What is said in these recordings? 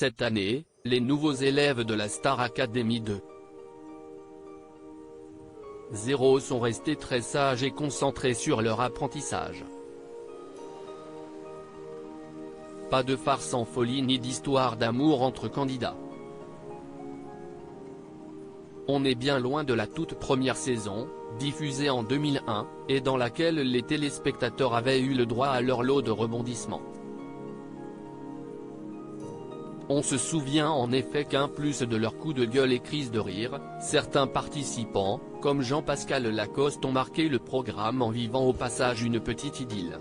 Cette année, les nouveaux élèves de la Star Academy 2.0 sont restés très sages et concentrés sur leur apprentissage. Pas de farce en folie ni d'histoire d'amour entre candidats. On est bien loin de la toute première saison, diffusée en 2001, et dans laquelle les téléspectateurs avaient eu le droit à leur lot de rebondissements. On se souvient en effet qu'en plus de leurs coups de gueule et crises de rire, certains participants, comme Jean-Pascal Lacoste ont marqué le programme en vivant au passage une petite idylle.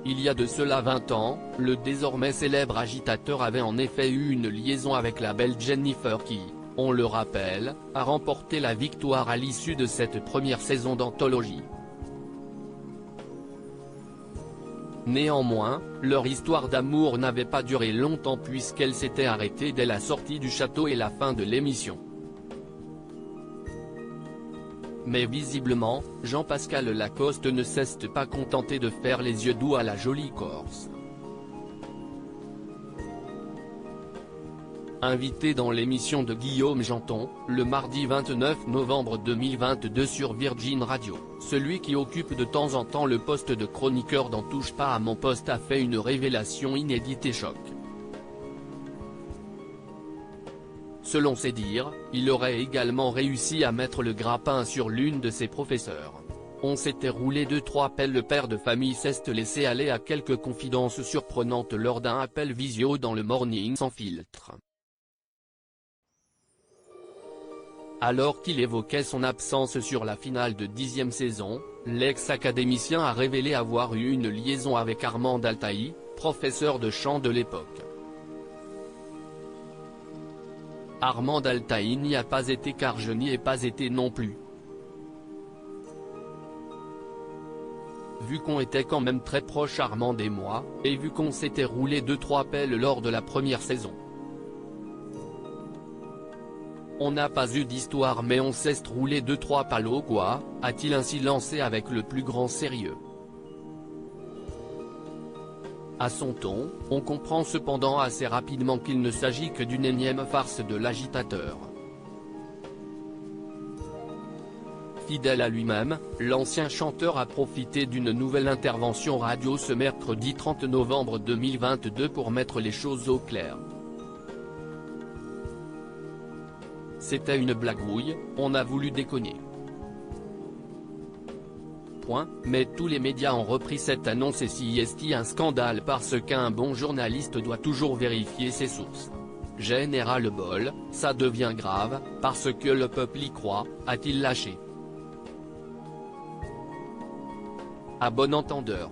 Il y a de cela 20 ans, le désormais célèbre agitateur avait en effet eu une liaison avec la belle Jennifer qui, on le rappelle, a remporté la victoire à l'issue de cette première saison d'anthologie. Néanmoins, leur histoire d'amour n'avait pas duré longtemps puisqu'elle s'était arrêtée dès la sortie du château et la fin de l'émission. Mais visiblement, Jean-Pascal Lacoste ne s'est pas contenté de faire les yeux doux à la jolie Corse. Invité dans l'émission de Guillaume Janton, le mardi 29 novembre 2022 sur Virgin Radio, celui qui occupe de temps en temps le poste de chroniqueur dans Touche pas à mon poste a fait une révélation inédite et choc. Selon ses dires, il aurait également réussi à mettre le grappin sur l'une de ses professeurs. On s'était roulé 2-3 pelles. Le père de famille s'est laissé aller à quelques confidences surprenantes lors d'un appel visio dans le Morning sans filtre. Alors qu'il évoquait son absence sur la finale de 10e saison, l'ex-académicien a révélé avoir eu une liaison avec Armand Altaï, professeur de chant de l'époque. Armand Altaï n'y a pas été car je n'y ai pas été non plus. Vu qu'on était quand même très proches Armand et moi, et vu qu'on s'était roulé 2-3 pelles lors de la première saison. On n'a pas eu d'histoire mais on s'est roulé 2-3 palos quoi, a-t-il ainsi lancé avec le plus grand sérieux. À son ton, on comprend cependant assez rapidement qu'il ne s'agit que d'une énième farce de l'agitateur. Fidèle à lui-même, l'ancien chanteur a profité d'une nouvelle intervention radio ce mercredi 30 novembre 2022 pour mettre les choses au clair. C'était une blagouille, on a voulu déconner. Mais tous les médias ont repris cette annonce et si est un scandale parce qu'un bon journaliste doit toujours vérifier ses sources. Général-bol, ça devient grave, parce que le peuple y croit, a-t-il lâché. À bon entendeur.